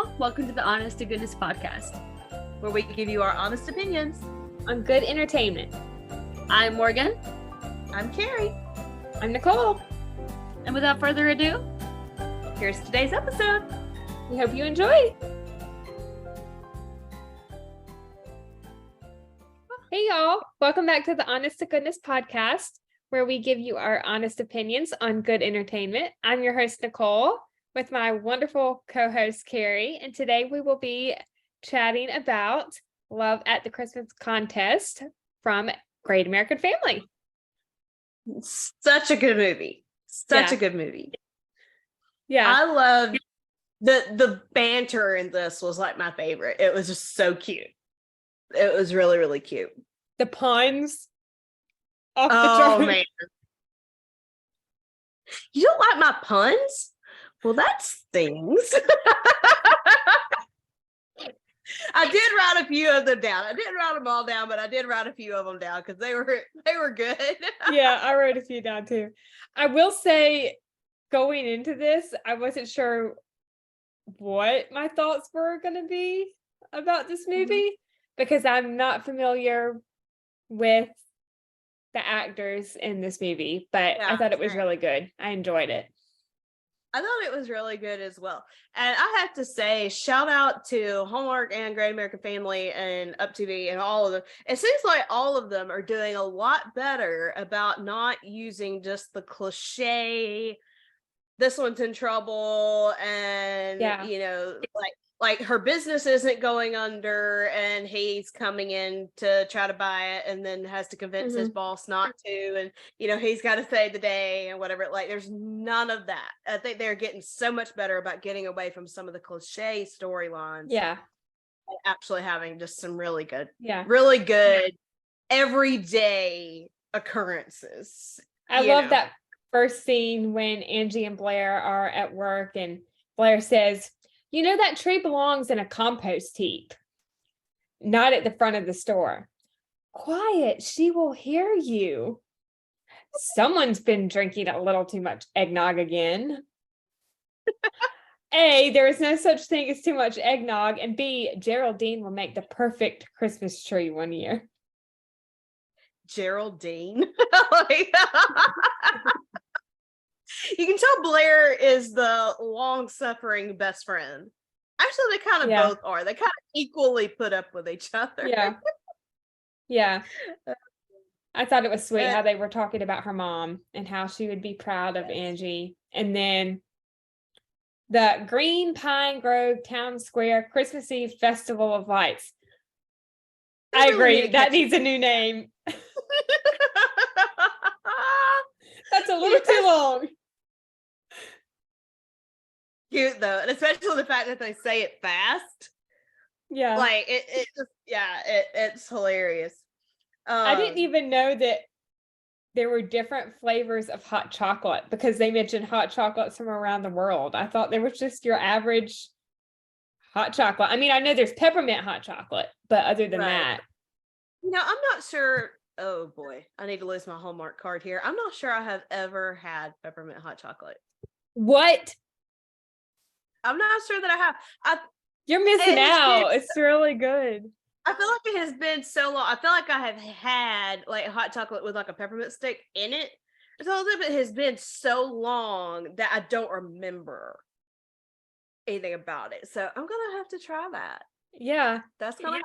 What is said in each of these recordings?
y'all. Welcome to the Honest to Goodness podcast, where we give you our honest opinions on good entertainment. I'm Morgan. I'm Kerri. I'm Nicole. And without further ado, here's today's episode. We hope you enjoy. Hey y'all, welcome back to the Honest to Goodness podcast, where we give you our honest opinions on good entertainment. I'm your host, Nicole, with my wonderful co-host, Kerri, and today we will be chatting about Love at the Christmas Contest from Great American Family. Such a good movie. Such a good movie. Yeah. I love the banter in this was like my favorite. It was just so cute. It was really, really cute. The puns. Oh, man. You don't like my puns? Well, that stings. I did write a few of them down. I didn't write them all down, but I did write a few of them down because they were good. Yeah, I wrote a few down too. I will say, going into this, I wasn't sure what my thoughts were going to be about this movie because I'm not familiar with the actors in this movie, but I thought it was really good. I enjoyed it. I thought it was really good as well. And I have to say, shout out to Hallmark and Great American Family and Up TV and all of them. It seems like all of them are doing a lot better about not using just the cliche, this one's in trouble and, you know, like her business isn't going under and he's coming in to try to buy it and then has to convince his boss not to, and you know he's got to save the day and whatever. Like there's none of that. I think they're getting so much better about getting away from some of the cliche storylines, and actually having just some really good everyday occurrences. I love that first scene when Angie and Blair are at work and Blair says, "You know, that tree belongs in a compost heap, not at the front of the store." Quiet, she will hear you. Someone's been drinking a little too much eggnog again. A, there is no such thing as too much eggnog. And B, Geraldine will make the perfect Christmas tree one year. Geraldine? You can tell Blair is the long-suffering best friend. Actually, they kind of both are. They kind of equally put up with each other. Yeah. I thought it was sweet how they were talking about her mom and how she would be proud of Angie. And then the Green Pine Grove Town Square Christmas Eve Festival of Lights. I agree. That needs a new name. That's a little too long. Cute though, and especially the fact that they say it fast. Yeah, like it just it's hilarious. I didn't even know that there were different flavors of hot chocolate because they mentioned hot chocolates from around the world. I thought there was just your average hot chocolate. I mean, I know there's peppermint hot chocolate, but other than that, you know, I'm not sure. Oh boy, I need to lose my Hallmark card here. I'm not sure I have ever had peppermint hot chocolate. What? I'm not sure that I have. You're missing out. It's really good. I feel like it has been so long. I feel like I have had like hot chocolate with like a peppermint stick in it. So it has been so long that I don't remember anything about it. So I'm gonna have to try that. Yeah, that's gonna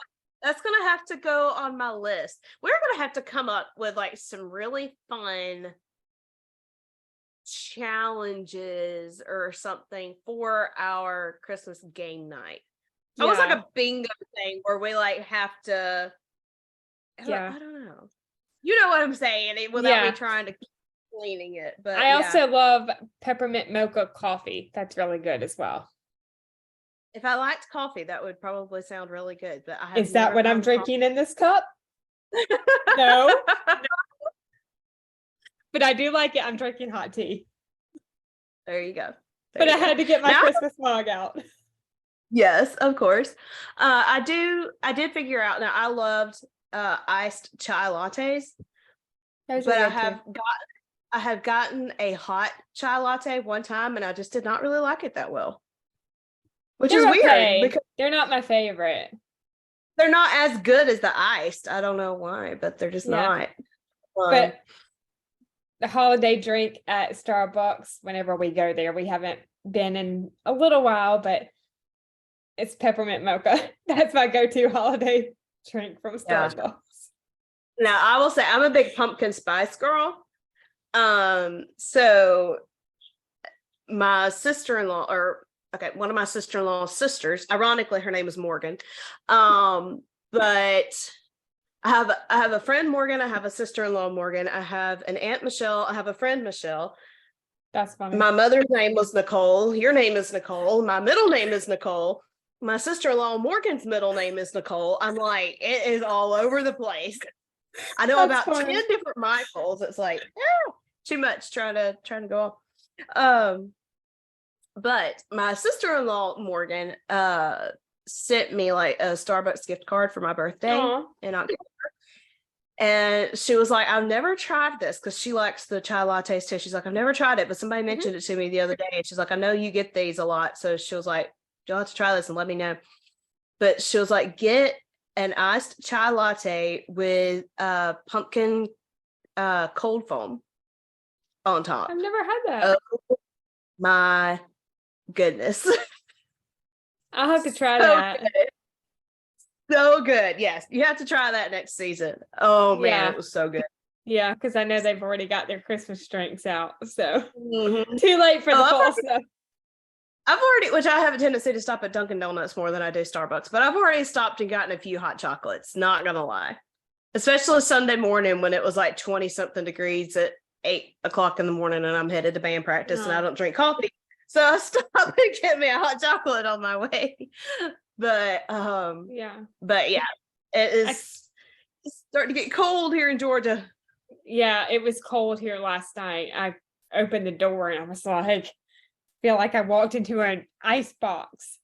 have to go on my list. We're gonna have to come up with like some really fun challenges or something for our Christmas game night. Almost like a bingo thing where we like have to I don't know. You know what I'm saying, without me trying to keep cleaning it. But I also love peppermint mocha coffee. That's really good as well. If I liked coffee, that would probably sound really good. But is that what I'm drinking in this cup? No. But I do like it. I'm drinking hot tea. There you go. But I had to get my Christmas mug out. Yes, of course. I did figure out that I loved iced chai lattes. But I have gotten a hot chai latte one time and I just did not really like it that well. which is They're weird okay. because They're not my favorite. they're not as good as the iced. I don't know why, but they're just Yeah. not. But the holiday drink at Starbucks, whenever we go there, we haven't been in a little while, but it's peppermint mocha. That's my go-to holiday drink from Yeah. Starbucks. Now I will say I'm a big pumpkin spice girl. So my sister-in-law, or okay, one of my sister-in-law's sisters, ironically, her name is Morgan. But I have a friend Morgan, I have a sister-in-law Morgan, I have an Aunt Michelle, I have a friend Michelle. That's funny. My mother's name was Nicole, your name is Nicole, my middle name is Nicole, my sister-in-law Morgan's middle name is Nicole. I'm like, it is all over the place. I know That's about funny. 10 different Michaels. It's like, too much trying to go off. But my sister-in-law Morgan sent me like a Starbucks gift card for my birthday in October. And she was like, I've never tried this, because she likes the chai lattes too. She's like, I've never tried it, but somebody mentioned it to me the other day. And she's like, I know you get these a lot. So she was like, you'll have to try this and let me know. But she was like, get an iced chai latte with pumpkin cold foam on top. I've never had that. Oh my goodness. I'll have to try So that. good. So good. Yes, you have to try that next season. Oh man, Yeah. it was so good. Yeah, because I know they've already got their Christmas drinks out. So Mhm. too late for the fall stuff. I've already, which I have a tendency to stop at Dunkin' Donuts more than I do Starbucks, but I've already stopped and gotten a few hot chocolates, not gonna lie. Especially Sunday morning when it was like 20 something degrees at 8 o'clock in the morning and I'm headed to band practice and I don't drink coffee. So I stop and get me a hot chocolate on my way. But yeah, it is starting to get cold here in Georgia. Yeah, it was cold here last night. I opened the door and I was like, feel like I walked into an ice box.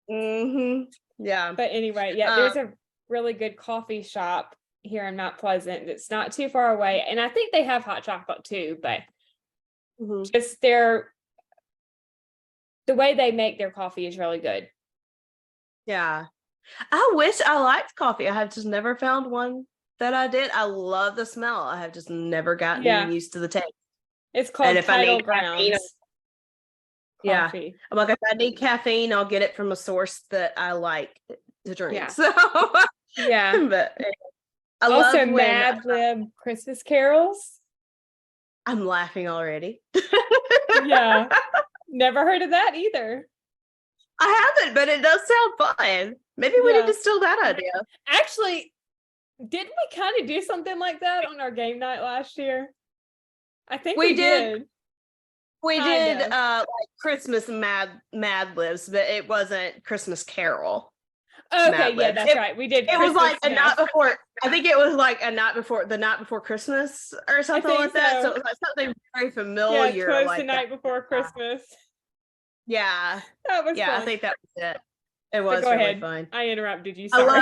Yeah. But anyway, there's a really good coffee shop here in Mount Pleasant that's not too far away. And I think they have hot chocolate too, but just the way they make their coffee is really good. Yeah. I wish I liked coffee. I have just never found one that I did. I love the smell. I have just never gotten used to the taste. It's called Tidal Grounds. Yeah. I'm like, if I need caffeine, I'll get it from a source that I like to drink. Yeah. So yeah. But I also love Mad Lib Christmas carols. I'm laughing already. Yeah. Never heard of that either. I haven't, but it does sound fun. Maybe we need to steal that idea. Actually, didn't we kind of do something like that on our game night last year? I think we did. We did like Christmas Mad Libs, but it wasn't Christmas Carol. Okay, yeah, that's right. We did. It was like a night before. I think it was like the night before Christmas or something like that. So it was like something very familiar. Yeah, close like the night before Christmas. Yeah, that was fun. I think that was it. It was go really ahead. fun. I interrupted you. Sorry.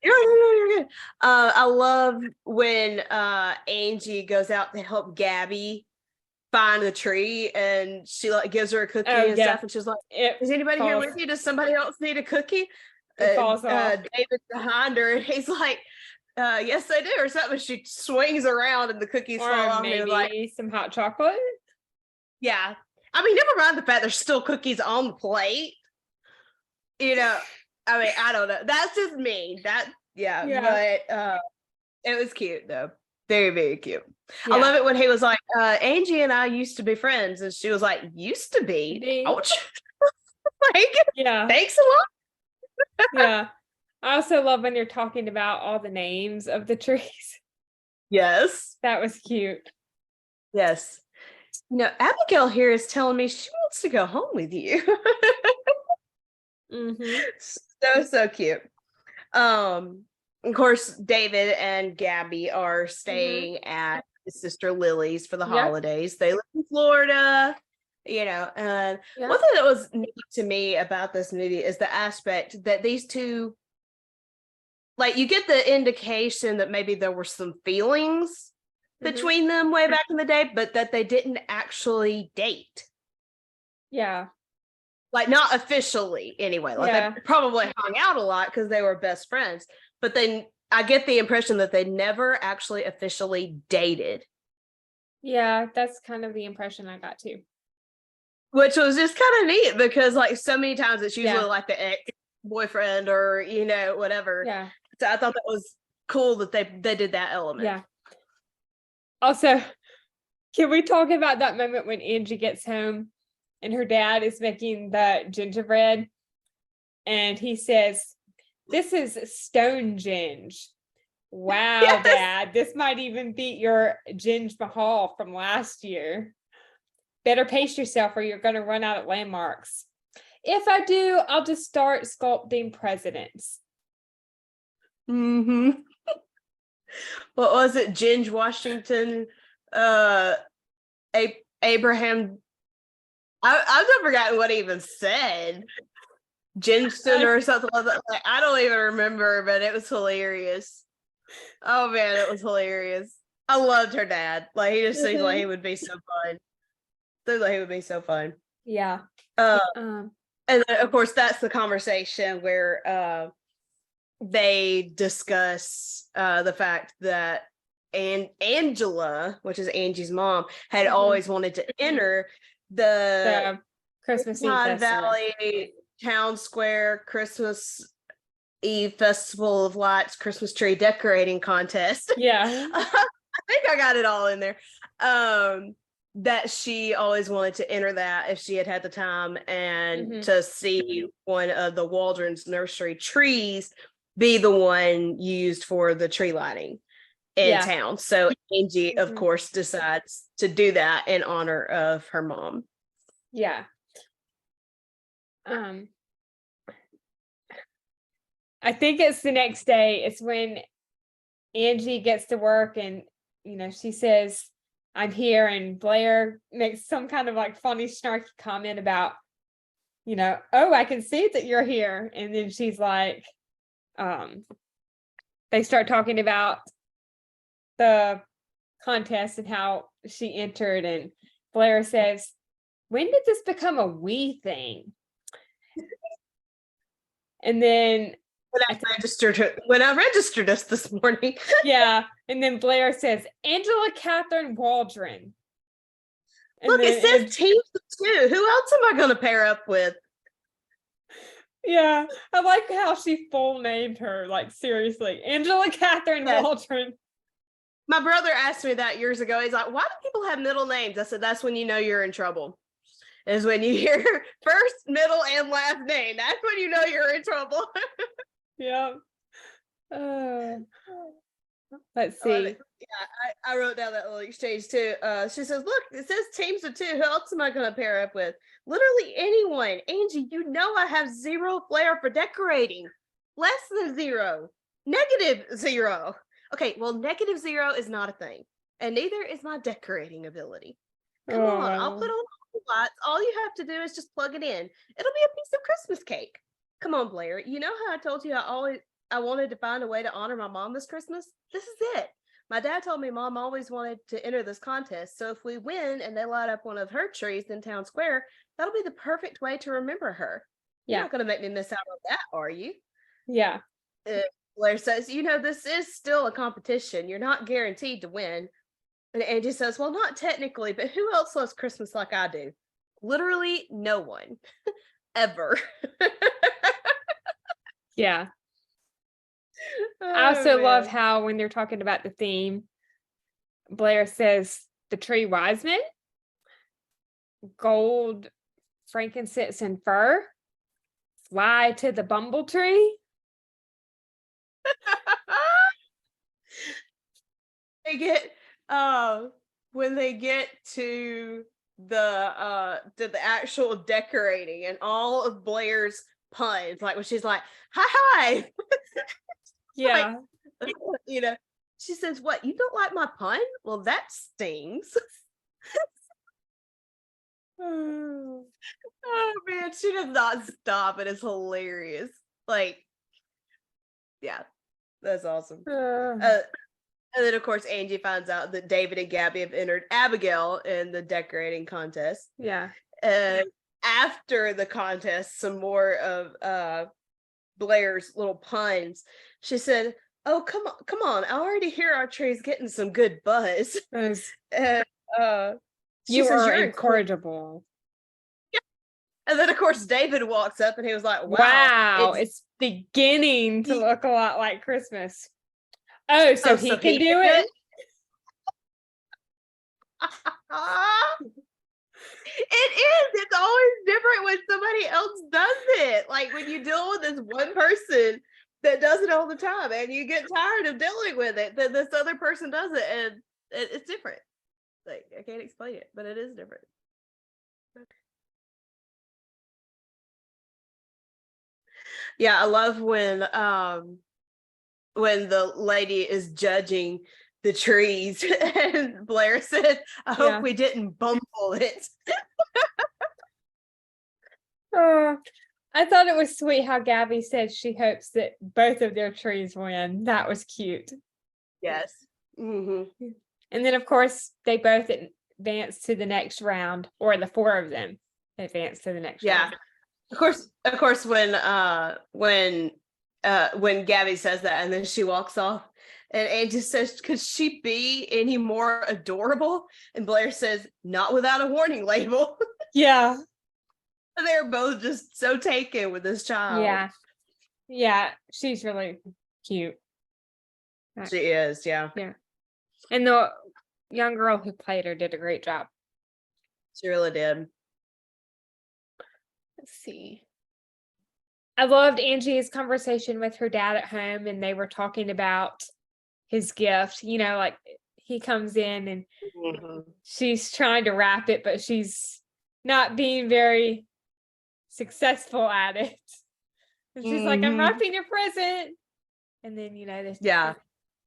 You're good. I love when Angie goes out to help Gabby find the tree, and she like gives her a cookie and stuff, and she's like, "Is anybody here with you? Does somebody else need a cookie?" David's behind her, and he's like, "Yes, they do," or something. She swings around, and the cookies fall off. Maybe like some hot chocolate. Yeah, I mean, never mind the fact there's still cookies on the plate. You know, I mean, I don't know. That's just me. But it was cute though. Very, very cute. Yeah. I love it when he was like, Angie and I used to be friends, and she was like, "Used to be." Ouch. Thanks a lot. Yeah. I also love when you're talking about all the names of the trees. Yes. That was cute. Yes. You know, Abigail here is telling me she wants to go home with you. So cute. Of course, David and Gabby are staying at his sister Lily's for the holidays. They live in Florida, you know. And one thing that was neat to me about this movie is the aspect that these two, like, you get the indication that maybe there were some feelings between them way back in the day, but that they didn't actually date. Yeah. like not officially anyway. Like Yeah. they probably hung out a lot because they were best friends, but then I get the impression that they never actually officially dated, Yeah, that's kind of the impression I got too. which was just kind of neat because like so many times it's usually Yeah. like the ex boyfriend or whatever. Yeah. So I thought that was cool that they did that element. Yeah. Also, can we talk about that moment when Angie gets home and her dad is making the gingerbread and he says, "This is stone ginge." Wow, Yes! Dad, this might even beat your Ginge Mahal from last year. Better pace yourself or you're going to run out of landmarks. If I do, I'll just start sculpting presidents. Mm-hmm. What was it? Ginge Washington, Abraham. I've forgotten what he even said. Jinston or something like that. Like, I don't even remember, but it was hilarious. Oh man, it was hilarious. I loved her dad. Like he just seemed like he would be so fun. Seemed like he would be so fun. Yeah. And then, of course, that's the conversation where they discuss the fact that Angela, which is Angie's mom, had always wanted to enter the Christmas Eve Pine festival. Valley Town Square Christmas Eve Festival of Lights Christmas tree decorating contest. Yeah. I think I got it all in there. That she always wanted to enter that if she had the time and to see one of the Waldron's nursery trees be the one used for the tree lighting in town. So Angie, of course, decides to do that in honor of her mom. Yeah. I think it's the next day. It's when Angie gets to work and, she says, "I'm here." And Blair makes some kind of like funny, snarky comment about, "Oh, I can see that you're here." And then she's like, they start talking about the contest and how she entered. And Blair says, "When did this become a we thing?" And then when I registered us this morning. Yeah. And then Blair says, "Angela Catherine Waldron." And look, it says teams of two. Who else am I going to pair up with? Yeah. I like how she full named her. Like, seriously, Angela Catherine Waldron. My brother asked me that years ago. He's like, "Why do people have middle names?" I said, "That's when you know you're in trouble. Is when you hear first, middle, and last name. That's when you know you're in trouble." Yeah. Let's see. I wrote down that little exchange too. She says, "Look, it says teams of two. Who else am I going to pair up with? Literally anyone. Angie, you know I have zero flair for decorating. Less than zero. -0. Okay, well, -0 is not a thing. And neither is my decorating ability. Come on, I'll put on the lights. All you have to do is just plug it in. It'll be a piece of Christmas cake. Come on, Blair. You know how I told you I wanted to find a way to honor my mom this Christmas? This is it. My dad told me Mom always wanted to enter this contest. So if we win and they light up one of her trees in town square, that'll be the perfect way to remember her. You're not going to make me miss out on that, are you?" Yeah. Blair says, "This is still a competition. You're not guaranteed to win." And Angie says, "Well, not technically, but who else loves Christmas like I do? Literally no one. Ever." Yeah. I also love how when they're talking about the theme, Blair says the tree wise men, gold, frankincense, and fir, fly to the bumble tree. They get when they get to the actual decorating and all of Blair's puns, like when she's like, "Hi." Yeah. Like, she says, "What, you don't like my pun? Well, that stings." Oh man, she does not stop. It is hilarious. Like, yeah, that's awesome. And then, of course, Angie finds out that David and Gabby have entered Abigail in the decorating contest. Yeah. after the contest some more of Blair's little puns. She said, "Oh, come on! I already hear our tree's getting some good buzz." Those- And she You says, are "You're incredible." incorrigible. And then of course David walks up and he was like, Wow, it's beginning to look a lot like Christmas. Oh, so he so can he do can it? It is. It's always different when somebody else does it. Like when you deal with this one person that does it all the time and you get tired of dealing with it, then this other person does it and it's different. Like I can't explain it, but it is different. Yeah, I love when the lady is judging the trees and Blair said, "I hope Yeah. we didn't bumble it." Oh, I thought it was sweet how Gabby said she hopes that both of their trees win. That was cute. Yes. Hmm. And then, of course, they both advance to the next round, or the four of them advance to the next Yeah. round. Of course, when Gabby says that and then she walks off and Angie says, "Could she be any more adorable?" And Blair says, "Not without a warning label." Yeah. And they're both just so taken with this child. Yeah. Yeah. She's really cute. She is, yeah. Yeah. And the young girl who played her did a great job. She really did. Let's see. I loved Angie's conversation with her dad at home, and they were talking about his gift. Like he comes in and Mhm. she's trying to wrap it, but she's not being very successful at it. And she's like, "I'm Mhm. wrapping your present." And then, Yeah.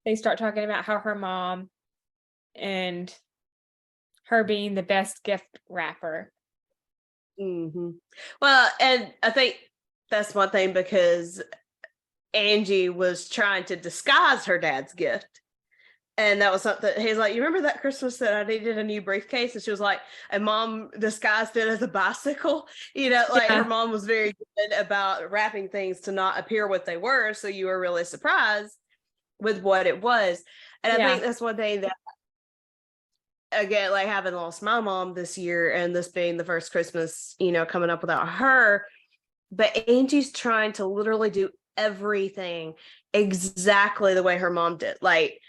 they start talking about how her mom and her being the best gift wrapper. Hmm. Well, and I think that's one thing because Angie was trying to disguise her dad's gift. And that was something he's like, "You remember that Christmas that I needed a new briefcase?" And she was like, and mom disguised it as a bicycle. Like her Yeah. mom was very good about wrapping things to not appear what they were. So you were really surprised with what it was. And I Yeah. think that's one thing that, again, like having lost my mom this year and this being the first Christmas, coming up without her. But Angie's trying to literally do everything exactly the way her mom did. Like,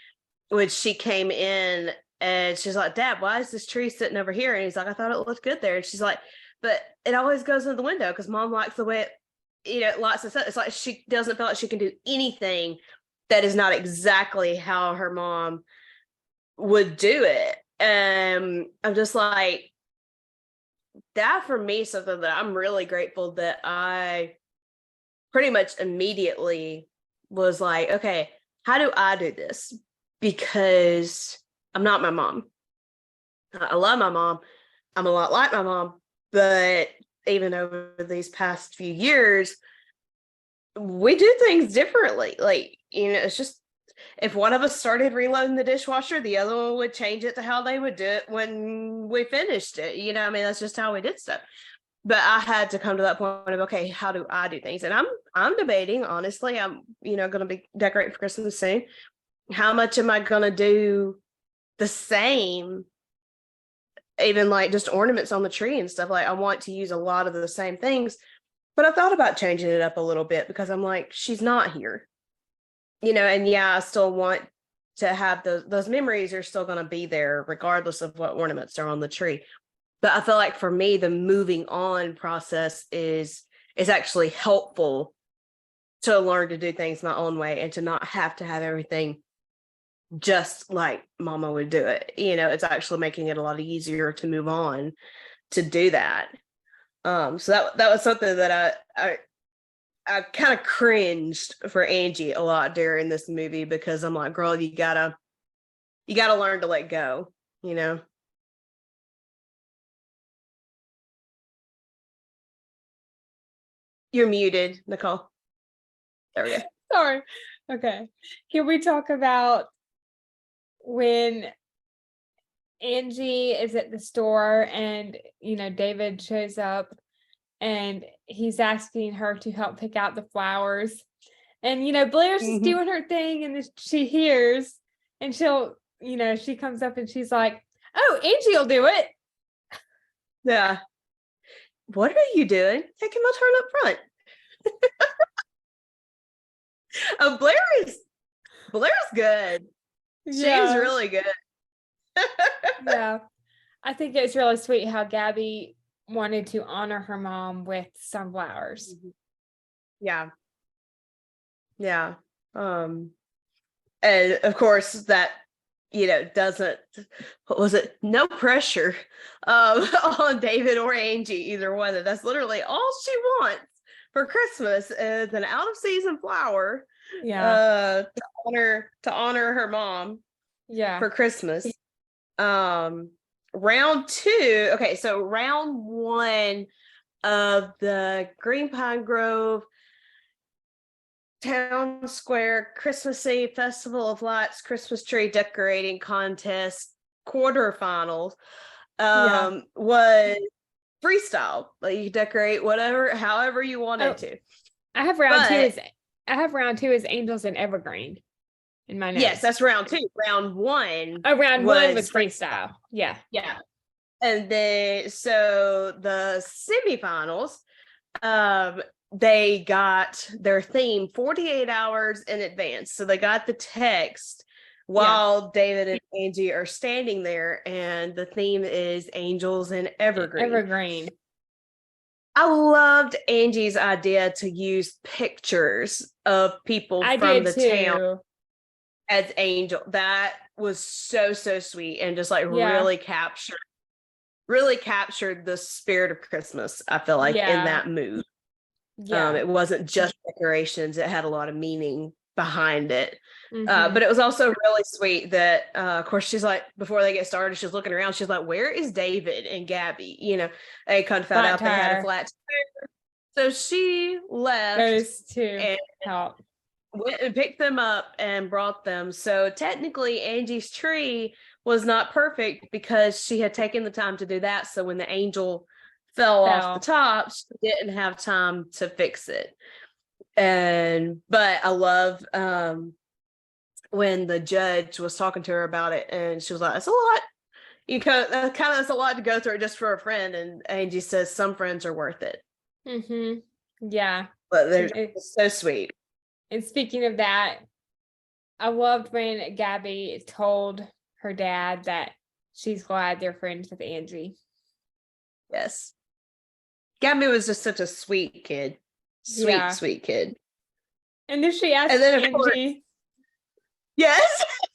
when she came in and she's like, "Dad, why is this tree sitting over here?" And he's like, "I thought it looked good there." And she's like, "But it always goes in the window because mom likes the way it likes to set." It's like she doesn't feel like she can do anything that is not exactly how her mom would do it. And I'm just like, that for me, something that I'm really grateful that I pretty much immediately was like, okay, how do I do this? Because I'm not my mom. I love my mom. I'm a lot like my mom. But even over these past few years, we do things differently. Like, it's just if one of us started reloading the dishwasher, the other one would change it to how they would do it when we finished it. I mean, that's just how we did stuff. But I had to come to that point of, okay, how do I do things? And I'm debating, honestly. I'm, going to be decorating for Christmas soon. How much am I going to do the same? Even like just ornaments on the tree and stuff. Like I want to use a lot of the same things, but I thought about changing it up a little bit because I'm like, she's not here, and yeah, I still want to have those memories are still going to be there regardless of what ornaments are on the tree. But I feel like for me, the moving on process is actually helpful to learn to do things my own way and to not have to have everything just like mama would do it. It's actually making it a lot easier to move on to do that. So that was something that I kind of cringed for Angie a lot during this movie because I'm like, girl, you gotta learn to let go, You're muted, Nicole. There we go. Sorry. Okay. Can we talk about when Angie is at the store and David shows up and he's asking her to help pick out the flowers. And Blair's just doing her thing, and then she hears, and she comes up and she's like, "Oh, Angie'll do it." Yeah. What are you doing? Taking my turn up front. Oh, Blair's good. She's really good. Yeah. I think it's really sweet how Gabby wanted to honor her mom with sunflowers. Yeah. Yeah. And of course that doesn't, what was it? No pressure on David or Angie, either one. That's literally all she wants for Christmas is an out of season flower. Yeah. To honor her mom. Yeah. For Christmas. Round 2. Okay, so round 1 of the Green Pine Grove Town Square Christmas Eve Festival of Lights Christmas tree decorating contest quarterfinals was freestyle. Like you decorate however you wanted to. I have round 2 as Angels and Evergreen in my notes. Yes, that's round 2. Round 1. Oh, round 1 was freestyle. Yeah. Yeah. And then so the semifinals, they got their theme 48 hours in advance. So they got the text while David and Angie are standing there, and the theme is Angels and Evergreen. I loved Angie's idea to use pictures of people from the town as angel. That was so sweet, and just like really captured the spirit of Christmas, I feel like, in that mood. It wasn't just decorations, it had a lot of meaning behind it. But it was also really sweet that of course she's like, before they get started, she's looking around, she's like, where is David and Gabby? They kind of found out they had a flat tire, so she left those two and help. Went and picked them up and brought them. So technically Angie's tree was not perfect because she had taken the time to do that, so when the angel fell off the top, she didn't have time to fix it. But I love when the judge was talking to her about it, and she was like, "It's a lot. That's a lot to go through just for a friend." And Angie says, "Some friends are worth it." Yeah, but they're so sweet. And speaking of that, I loved when Gabby told her dad that she's glad they're friends with Angie. Yes. Gabby was just such a sweet kid. Sweet kid. And then she asked Angie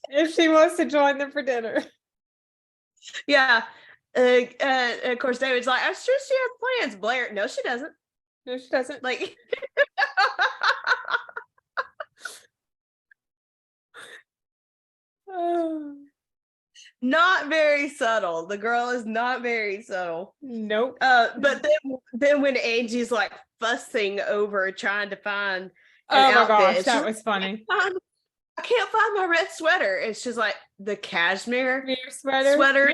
if she wants to join them for dinner. Yeah. Of course, David's like, I'm sure she has plans. Blair, no, she doesn't. No, she doesn't. Like, not very subtle. The girl is not very subtle. Nope. But then when Angie's like fussing over trying to find an outfit, gosh, that was funny. I can't find my red sweater. And she's like, the cashmere sweater.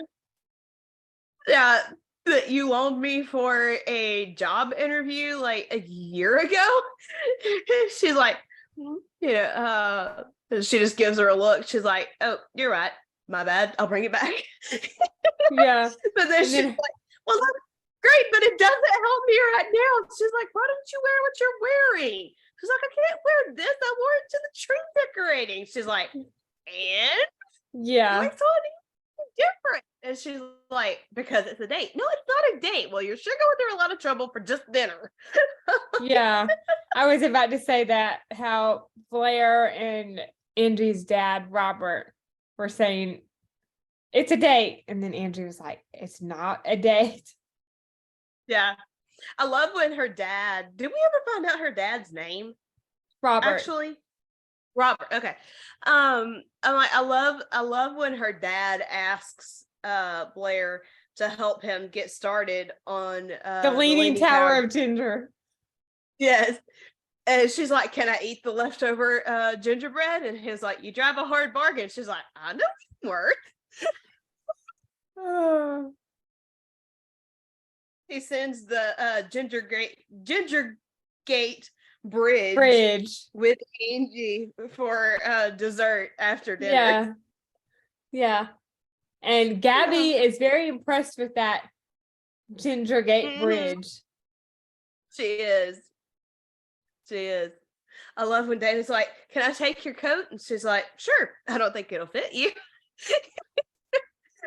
Yeah, that you loaned me for a job interview like a year ago. She's like, she just gives her a look. She's like, oh, you're right. My bad. I'll bring it back. Yeah. But then she's like, well, that's great, but it doesn't help me right now. She's like, why don't you wear what you're wearing? She's like, I can't wear this. I wore it to the tree decorating. She's like, and? Yeah. Like, something different. And she's like, because it's a date. No, it's not a date. Well, you're sure going through a lot of trouble for just dinner. Yeah. I was about to say that, how Blair and Angie's dad, Robert, were saying, it's a date. And then Angie was like, it's not a date. Yeah. I love when her dad, did we ever find out her dad's name? Robert. Actually, Robert. Okay. I'm like, I love when her dad asks Blair to help him get started on the Leaning Tower of Ginger. Yes. And she's like, can I eat the leftover gingerbread? And he's like, you drive a hard bargain. She's like, I know it work. he sends the ginger gate bridge with Angie for dessert after dinner. Yeah. And Gabby is very impressed with that ginger gate bridge. She is. I love when David's like, "Can I take your coat?" And she's like, "Sure." I don't think it'll fit you.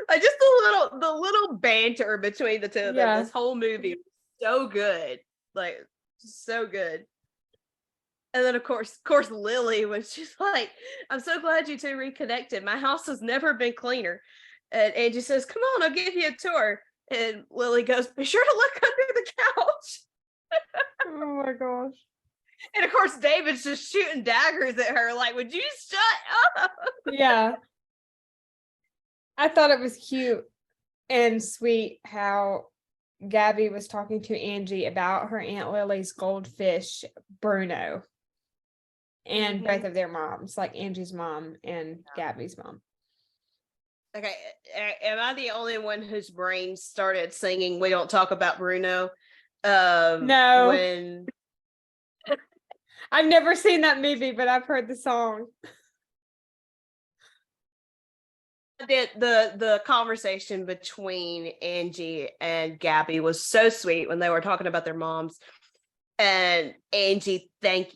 Like just the little banter between the two of them. This whole movie was so good. Like so good. And then of course Lily was just like, "I'm so glad you two reconnected. My house has never been cleaner." And Angie says, "Come on, I'll give you a tour." And Lily goes, "Be sure to look under the couch." Oh my gosh. And of course David's just shooting daggers at her like, "Would you shut up?" Yeah. I thought it was cute and sweet how Gabby was talking to Angie about her Aunt Lily's goldfish, Bruno, and both of their moms, like Angie's mom and Gabby's mom. Okay, am I the only one whose brain started singing "We Don't Talk About Bruno"? No. When I've never seen that movie, but I've heard the song. the conversation between Angie and Gabby was so sweet when they were talking about their moms. And Angie,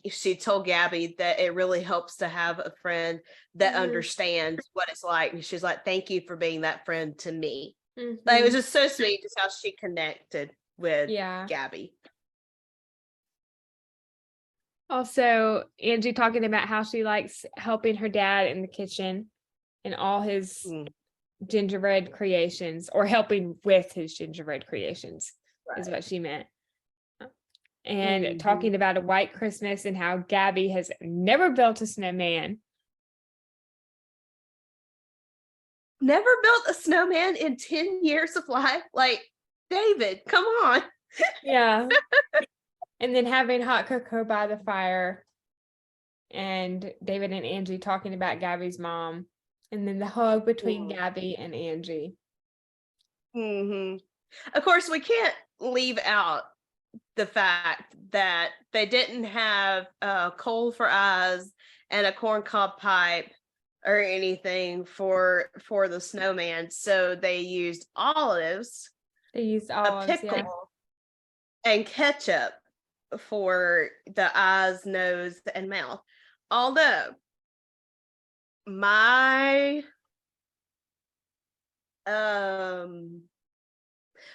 she told Gabby that it really helps to have a friend that understands what it's like. And she's like, "Thank you for being that friend to me." Like, it was just so sweet just how she connected with Gabby. Also, Angie talking about how she likes helping her dad in the kitchen and all his gingerbread creations, or helping with his gingerbread creations is what she meant. And talking about a white Christmas and how Gabby has never built a snowman. Never built a snowman in 10 years of life? Like, David, come on. Yeah. And then having hot cocoa by the fire. And David and Angie talking about Gabby's mom. And then the hug between Gabby and Angie. Of course, we can't leave out the fact that they didn't have coal for eyes and a corncob pipe or anything for the snowman, so they used olives. They used olives, a pickle, and ketchup for the eyes, nose, and mouth. Although my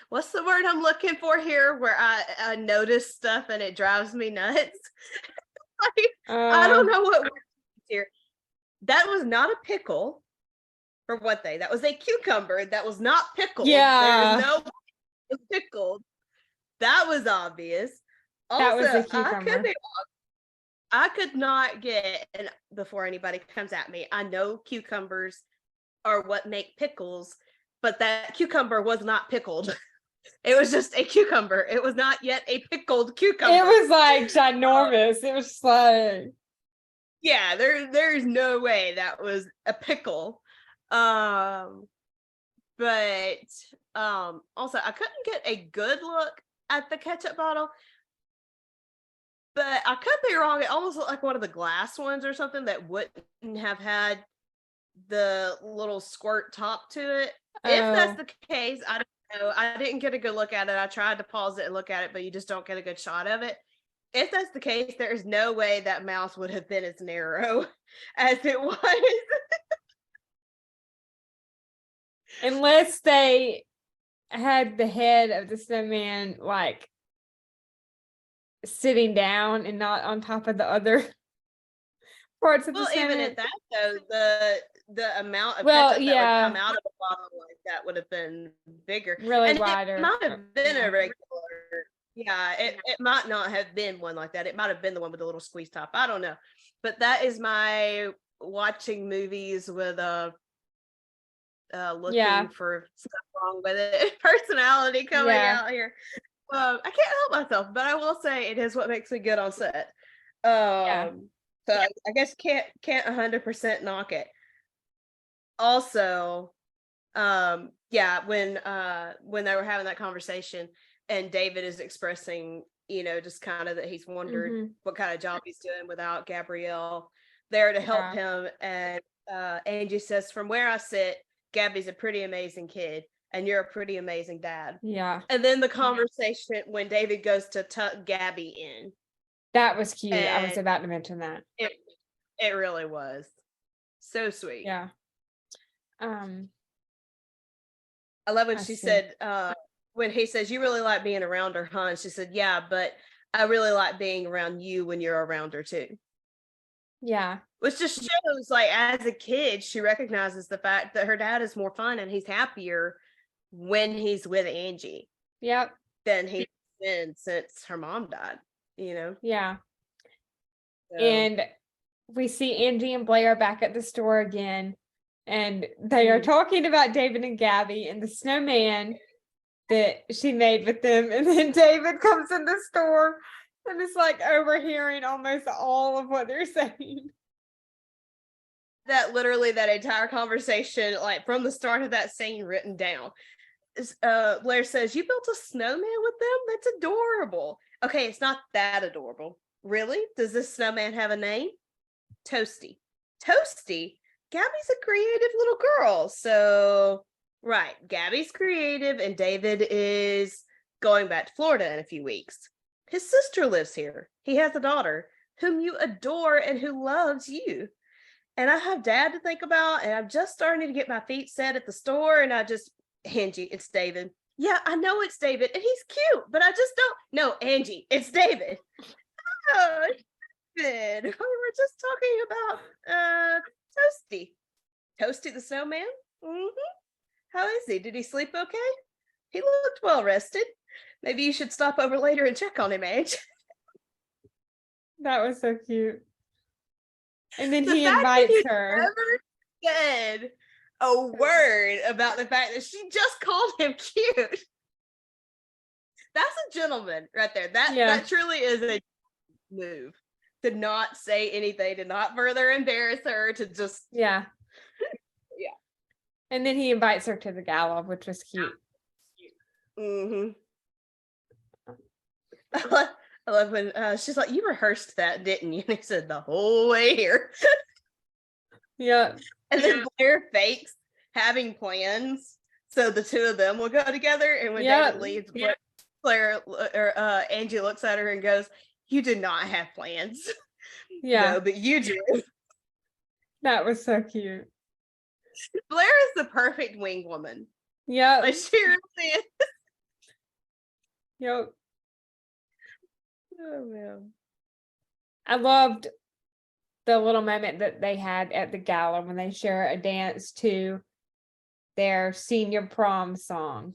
what's the word I'm looking for here, where I notice stuff and it drives me nuts? Like, I don't know what here. That was not a pickle, for one thing. That was a cucumber that was not pickled. There's no pickled. That was obvious. Also, that was a cucumber. I could not get, and before anybody comes at me, I know cucumbers are what make pickles, but that cucumber was not pickled. It was just a cucumber. It was not yet a pickled cucumber. It was like ginormous. It was like, yeah, there's no way that was a pickle. But also I couldn't get a good look at the ketchup bottle. But I could be wrong. It almost looked like one of the glass ones or something that wouldn't have had the little squirt top to it. If that's the case, I don't know. I didn't get a good look at it. I tried to pause it and look at it, but you just don't get a good shot of it. If that's the case, there is no way that mouth would have been as narrow as it was. Unless they had the head of the snowman like sitting down and not on top of the other parts of the snowman. Even at that though, the amount of ketchup that would come out of a bottle like that would have been bigger, really wider. It might have been a regular. Yeah, it might not have been one like that. It might have been the one with the little squeeze top. I don't know. But that is my watching movies with looking for stuff wrong with it personality coming out here. I can't help myself, but I will say it is what makes me good on set. So I guess can't 100% knock it. Also, when they were having that conversation, and David is expressing, just kind of that he's wondered what kind of job he's doing without Gabrielle there to help him. And Angie says, from where I sit, Gabby's a pretty amazing kid, and you're a pretty amazing dad. Yeah. And then the conversation when David goes to tuck Gabby in. That was cute. I was about to mention that. It really was. So sweet. Yeah. I love when she said, when he says, you really like being around her, huh? And she said, yeah, but I really like being around you when you're around her too. Yeah. Which just shows, like, as a kid, she recognizes the fact that her dad is more fun and he's happier when he's with Angie. Yep. Than he's been since her mom died, Yeah. So. And we see Angie and Blair back at the store again, and they are talking about David and Gabby and the snowman that she made with them. And then David comes in the store and is like overhearing almost all of what they're saying. That literally, that entire conversation, like from the start of that scene, written down. Blair says, you built a snowman with them? That's adorable. Okay, it's not that adorable. Really? Does this snowman have a name? Toasty. Toasty? Gabby's a creative little girl. So, right, Gabby's creative and David is going back to Florida in a few weeks. His sister lives here. He has a daughter whom you adore and who loves you. And I have Dad to think about, and I'm just starting to get my feet set at the store, and Angie, it's David. Yeah, I know it's David, and he's cute, but I just don't. No, Angie, it's David. Oh, David. We were just talking about Toasty. Toasty the snowman? How is he? Did he sleep okay? He looked well rested. Maybe you should stop over later and check on him, Ange. That was so cute. And then he invites her. Never said a word about the fact that she just called him cute. That's a gentleman right there. That truly is a move. To not say anything, to not further embarrass her, to just yeah. Yeah. And then he invites her to the gala, which was cute. I love when she's like, you rehearsed that, didn't you? And he said, the whole way here. Yeah. And then Blair fakes having plans so the two of them will go together. And when David leaves, Blair or Angie looks at her and goes, you did not have plans. Yeah. No, but you do. That was so cute. Blair is the perfect wing woman. Yeah. Like, she really is. Yep. Oh man. I loved the little moment that they had at the gala when they share a dance to their senior prom song.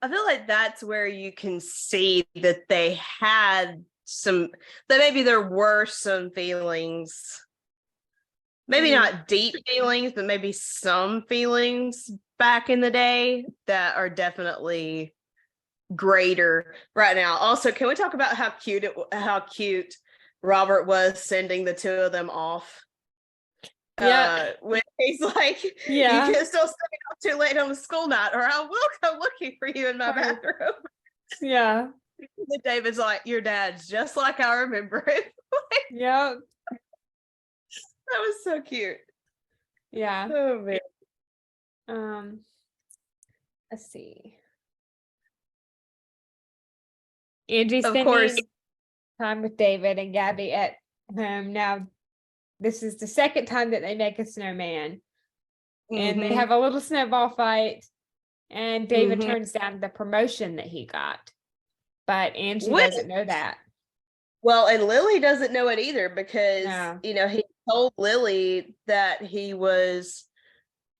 I feel like that's where you can see that they had that maybe there were some feelings, maybe not deep feelings, but maybe some feelings back in the day that are definitely greater right now. Also, can we talk about how cute Robert was sending the two of them off? When he's like, you can still stay up too late on the school night, or I will come looking for you in my bathroom. Yeah. And David's like, your dad's just like I remember it. Yep. That was so cute. Yeah. Oh man. Let's see. Angie spending time with David and Gabby at home. Now, this is the second time that they make a snowman. And they have a little snowball fight. And David turns down the promotion that he got. But Angie doesn't know that. Well, and Lily doesn't know it either because, he told Lily that he was,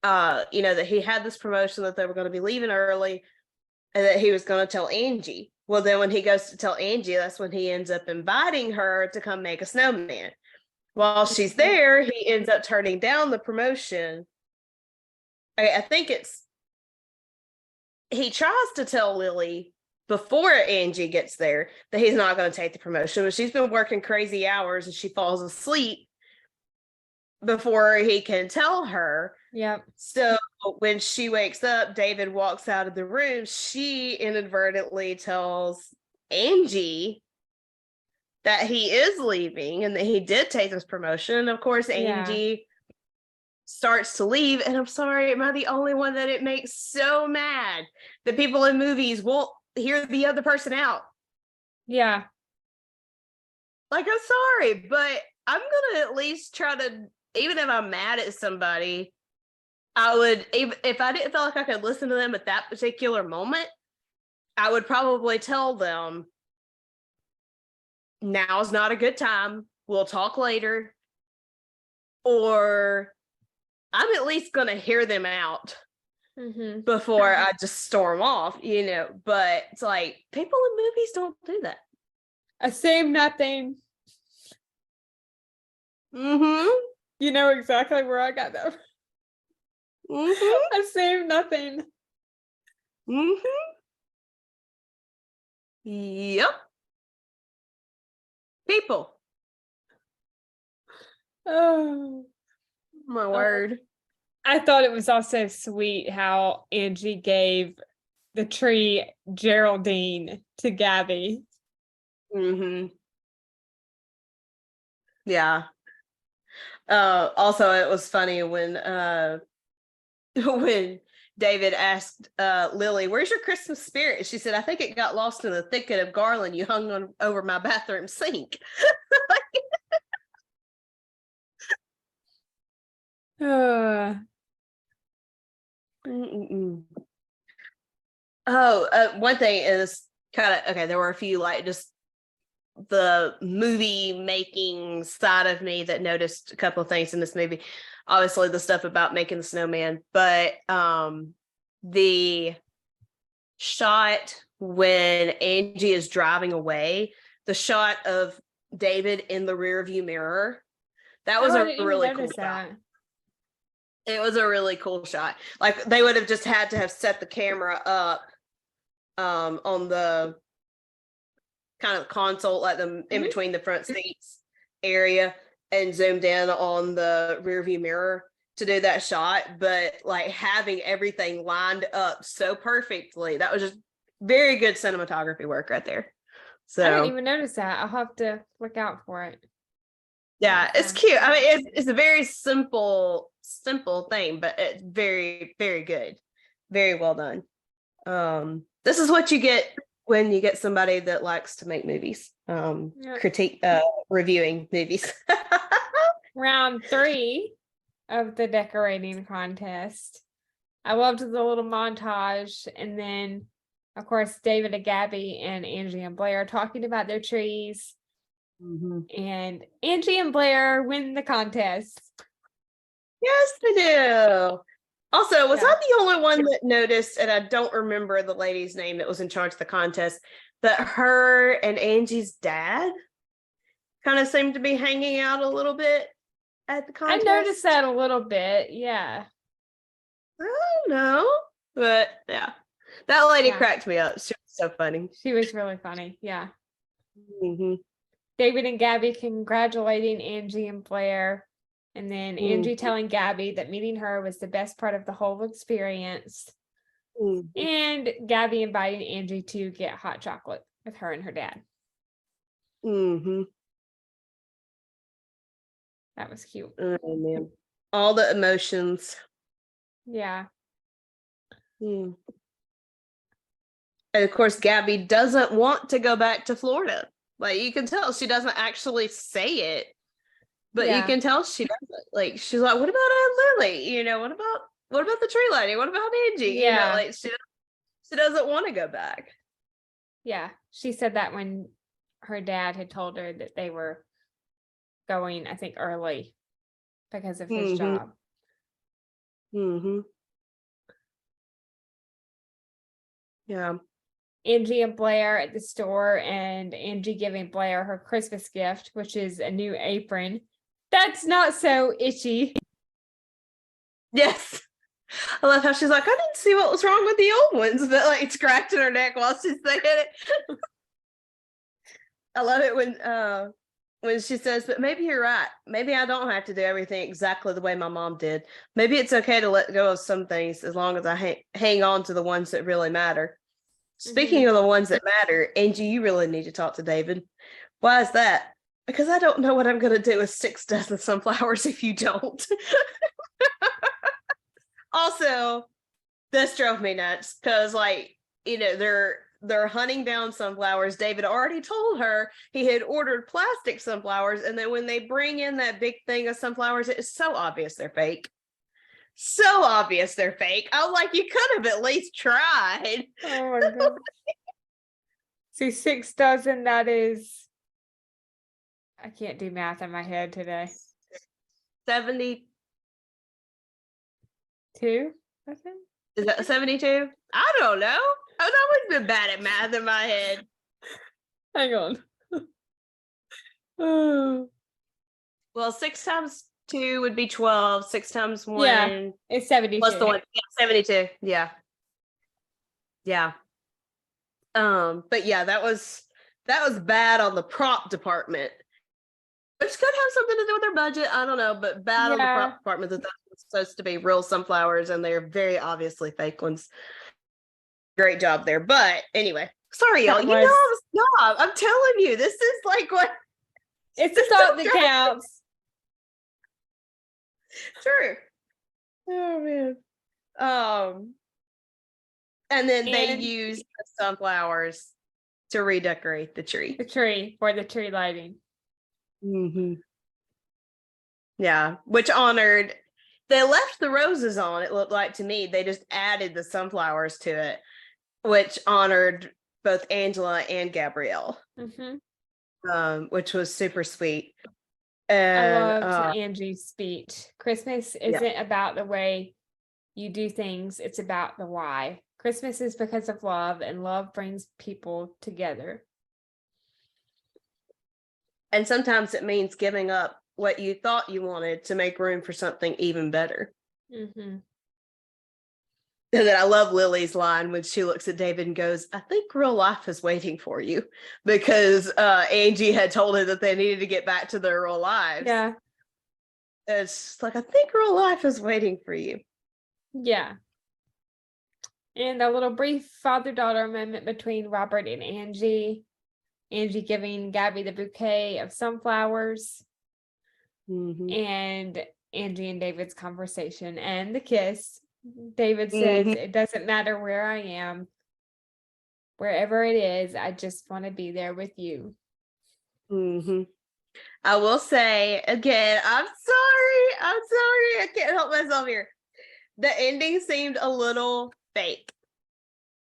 that he had this promotion, that they were going to be leaving early, and that he was going to tell Angie. Well, then when he goes to tell Angie, that's when he ends up inviting her to come make a snowman. While she's there, he ends up turning down the promotion. I think he tries to tell Lily before Angie gets there that he's not going to take the promotion, but she's been working crazy hours and she falls asleep before he can tell her. Yep. So when she wakes up, David walks out of the room. She inadvertently tells Angie that he is leaving and that he did take this promotion. And of course, Angie starts to leave. And I'm sorry, am I the only one that it makes so mad that people in movies won't hear the other person out? Yeah. Like, I'm sorry, but I'm going to at least try to, even if I'm mad at somebody, I would, if I didn't feel like I could listen to them at that particular moment, I would probably tell them, now's not a good time. We'll talk later. Or I'm at least going to hear them out before I just storm off, you know. But it's like, people in movies don't do that. Assume nothing. You know exactly where I got that from. Assume nothing. Yep. People. Oh, my word. I thought it was also sweet how Angie gave the tree Geraldine to Gabby. Yeah. Also, it was funny when when David asked Lily, "Where's your Christmas spirit?" She said, "I think it got lost in the thicket of garland you hung on over my bathroom sink." One thing is kind of okay. There were a few like just the movie making side of me that noticed a couple of things in this movie. Obviously, the stuff about making the snowman, but the shot when Angie is driving away, the shot of David in the rear view mirror, that was a really cool shot. It was a really cool shot. Like, they would have just had to have set the camera up on the kind of console, like the in between the front seats area, and zoomed in on the rear view mirror to do that shot. But like having everything lined up so perfectly, that was just very good cinematography work right there. So I didn't even notice that. I'll have to look out for it. Yeah, it's cute. I mean, it's a very simple thing, but it's very, very good. Very well done. This is what you get when you get somebody that likes to make movies. Reviewing movies. Round 3 of the decorating contest. I loved the little montage, and then of course David and Gabby and Angie and Blair talking about their trees. And Angie and Blair win the contest. Yes, they do. Also, was I the only one that noticed, and I don't remember the lady's name that was in charge of the contest, that her and Angie's dad kind of seemed to be hanging out a little bit at the contest? I noticed that a little bit, yeah. I don't know, but yeah. That lady cracked me up. She was so funny. She was really funny, yeah. David and Gabby congratulating Angie and Blair, and then Angie telling Gabby that meeting her was the best part of the whole experience, and Gabby inviting Angie to get hot chocolate with her and her dad. That was cute. Oh man, all the emotions. Yeah. And of course, Gabby doesn't want to go back to Florida. Like, you can tell she doesn't actually say it, but you can tell she doesn't. Like, she's like, "What about Aunt Lily? You know, what about the tree lady? What about Angie?" You know, like she doesn't want to go back. Yeah, she said that when her dad had told her that they were going, I think, early because of his job. Yeah. Angie and Blair at the store, and Angie giving Blair her Christmas gift, which is a new apron. That's not so itchy. Yes. I love how she's like, "I didn't see what was wrong with the old ones," but like scratching her neck while she's saying it. I love it when when she says, but maybe you're right. Maybe I don't have to do everything exactly the way my mom did. Maybe it's okay to let go of some things as long as I hang on to the ones that really matter. Speaking of the ones that matter, Angie, you really need to talk to David. Why is that? Because I don't know what I'm going to do with 6 dozen sunflowers if you don't. Also, this drove me nuts because, like, you know, they're hunting down sunflowers. David already told her he had ordered plastic sunflowers, and then when they bring in that big thing of sunflowers, it's so obvious they're fake. So obvious they're fake. I was like, you could have at least tried. Oh my god. See, 6 dozen, that is, I can't do math in my head today. 72? 2, I think. Is that 72? I don't know. I've always been bad at math in my head. Hang on. Oh. Well, 6 times 2 would be 12. 6 times 1. Yeah, it's 72. Plus the 1. Yeah, 72. Yeah. Yeah. But yeah, that was bad on the prop department. Which could have something to do with their budget. I don't know, but bad on the prop department that was supposed to be real sunflowers and they're very obviously fake ones. Great job there. But anyway, sorry, y'all. You know, I'm telling you, this is like what it's the thought that counts. True. Oh man. And then they use the sunflowers to redecorate the tree. The tree for the tree lighting. Mm-hmm. Yeah, which honored. They left the roses on. It looked like to me. They just added the sunflowers to it, which honored both Angela and Gabrielle. Which was super sweet. And I loved Angie's speech. Christmas isn't about the way you do things, it's about the why. Christmas is because of love, and love brings people together. And sometimes it means giving up what you thought you wanted to make room for something even better. And then I love Lily's line when she looks at David and goes, I think real life is waiting for you, because Angie had told her that they needed to get back to their real lives. Yeah. It's like, I think real life is waiting for you. Yeah. And a little brief father-daughter moment between Robert and Angie. Angie giving Gabby the bouquet of sunflowers. And Angie and David's conversation and the kiss. David says, it doesn't matter where I am. Wherever it is, I just want to be there with you. I will say, again, I'm sorry. I can't help myself here. The ending seemed a little fake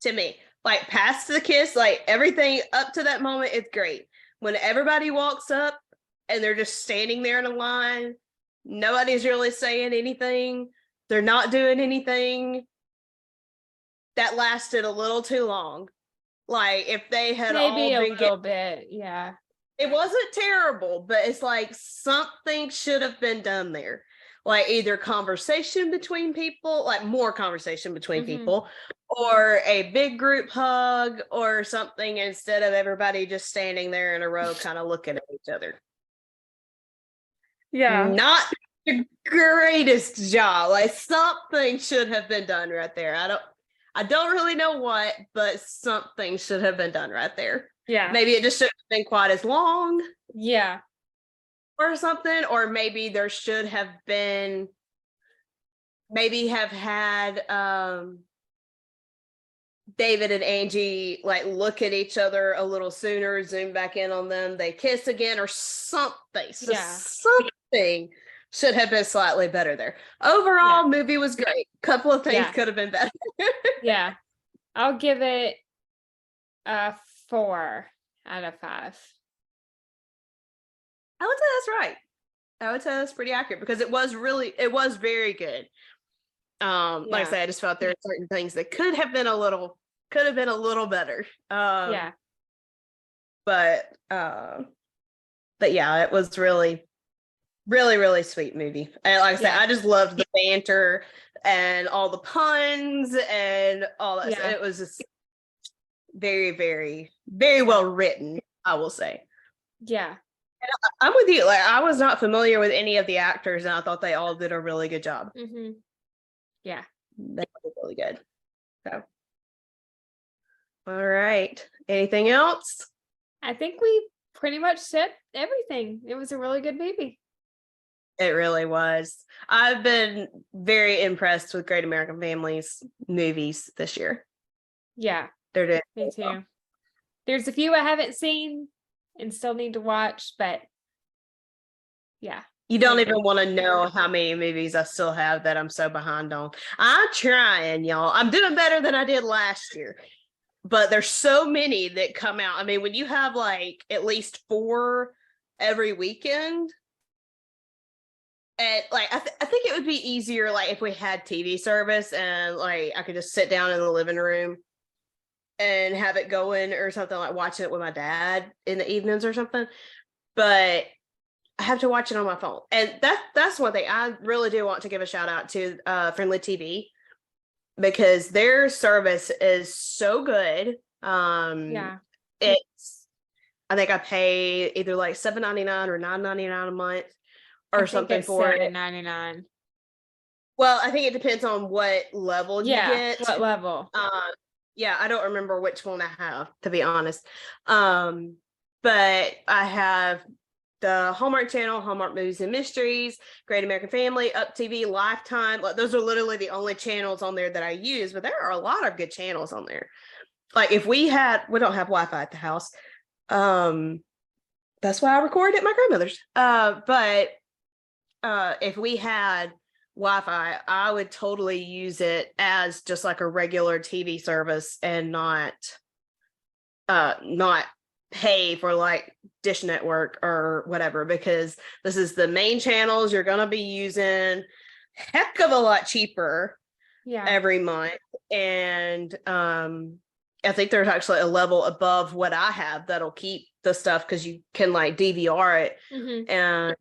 to me. Like, past the kiss, like, everything up to that moment is great. When everybody walks up and they're just standing there in a line, nobody's really saying anything. They're not doing anything. That lasted a little too long. Like, if they had maybe all a been little bit, yeah. It wasn't terrible, but it's like something should have been done there. Like, either conversation between people, like more conversation between people, or a big group hug or something, instead of everybody just standing there in a row kind of looking at each other. Yeah. Not the greatest job. Like, something should have been done right there. I don't really know what, but something should have been done right there. Yeah. Maybe it just shouldn't have been quite as long. Yeah. Or something. Or maybe there should have been, maybe have had David and Angie like look at each other a little sooner, zoom back in on them, they kiss again or something. So something should have been slightly better there. Overall, movie was great. Couple of things could have been better. Yeah. I'll give it a 4 out of 5. I would say that's right. I would say that's pretty accurate because it was very good. Like I said, I just felt there are certain things that could have been a little better. But yeah, it was really, really, really sweet movie. And like I said, I just loved the banter and all the puns and all that. So it was just very, very, very well written, I will say. Yeah. I'm with you. Like, I was not familiar with any of the actors, and I thought they all did a really good job. Yeah. They did really good. So, all right. Anything else? I think we pretty much said everything. It was a really good movie. It really was. I've been very impressed with Great American Family's movies this year. Yeah, They're doing me too. There's a few I haven't seen and still need to watch, but yeah. You don't even want to know how many movies I still have that I'm so behind on. I'm trying, y'all. I'm doing better than I did last year. But there's so many that come out. I mean, when you have like at least 4 every weekend, and like I think it would be easier like if we had TV service and like I could just sit down in the living room and have it going or something, like watching it with my dad in the evenings or something. But I have to watch it on my phone. And that's one thing I really do want to give a shout out to Friendly TV, because their service is so good. It's, I think I pay either like $7.99 or $9.99 a month or something for it. $7.99. Well, I think it depends on what level you get. What level? Yeah, I don't remember which one I have, to be honest. But I have the Hallmark Channel, Hallmark Movies and Mysteries, Great American Family, Up TV, Lifetime. Like, those are literally the only channels on there that I use, but there are a lot of good channels on there. Like if we don't have Wi-Fi at the house. That's why I record at my grandmother's. But if we had Wi-Fi, I would totally use it as just like a regular TV service and not pay for like Dish Network or whatever, because this is the main channels you're gonna be using heck of a lot cheaper every month. And I think there's actually a level above what I have that'll keep the stuff, because you can like DVR it and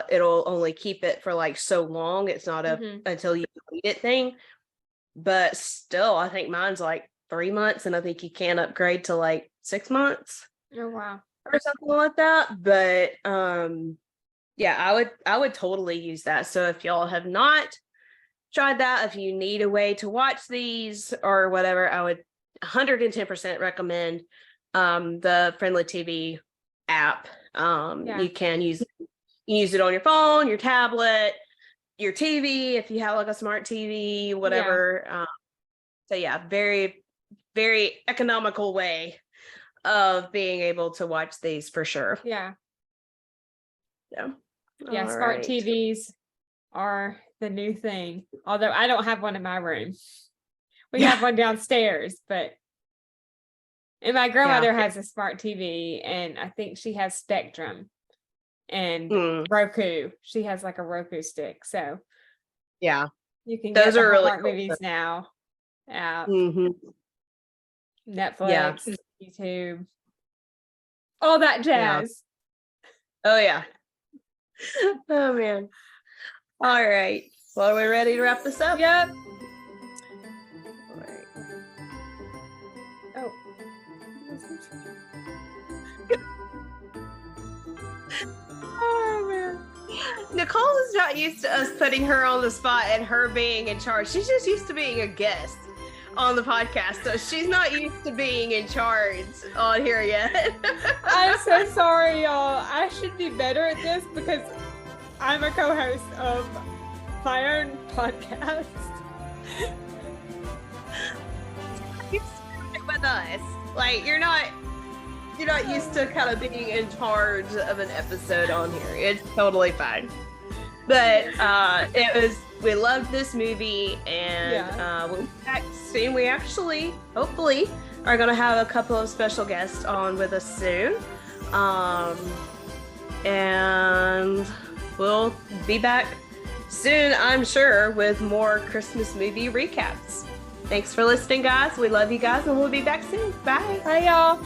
it'll only keep it for like so long. It's not until you delete it thing. But still, I think mine's like 3 months, and I think you can upgrade to like 6 months. Oh wow. Or something like that. But yeah, I would totally use that. So if y'all have not tried that, if you need a way to watch these or whatever, I would 110% recommend the Friendly TV app. You can use it on your phone, your tablet, your TV, if you have like a smart TV, whatever. So yeah, very, very economical way of being able to watch these for sure. Yeah. Yeah. Smart TVs are the new thing. Although I don't have one in my room. We have one downstairs, and my grandmother has a smart TV, and I think she has Spectrum and Roku. She has like a Roku stick. So yeah, you can those get are really cool movies now. Netflix, YouTube, all that jazz. Oh yeah. Oh man. All right. Well, are we ready to wrap this up? Yep. All right. Oh. Oh man. Nicole is not used to us putting her on the spot and her being in charge. She's just used to being a guest on the podcast, so she's not used to being in charge on here yet. I'm so sorry, y'all. I should be better at this because I'm a co-host of my own podcast. You it with us. Like you're not used to kind of being in charge of an episode on here. It's totally fine. But we loved this movie, and we'll be back soon. We actually, hopefully, are going to have a couple of special guests on with us soon. And we'll be back soon, I'm sure, with more Christmas movie recaps. Thanks for listening, guys. We love you guys, and we'll be back soon. Bye. Bye, y'all.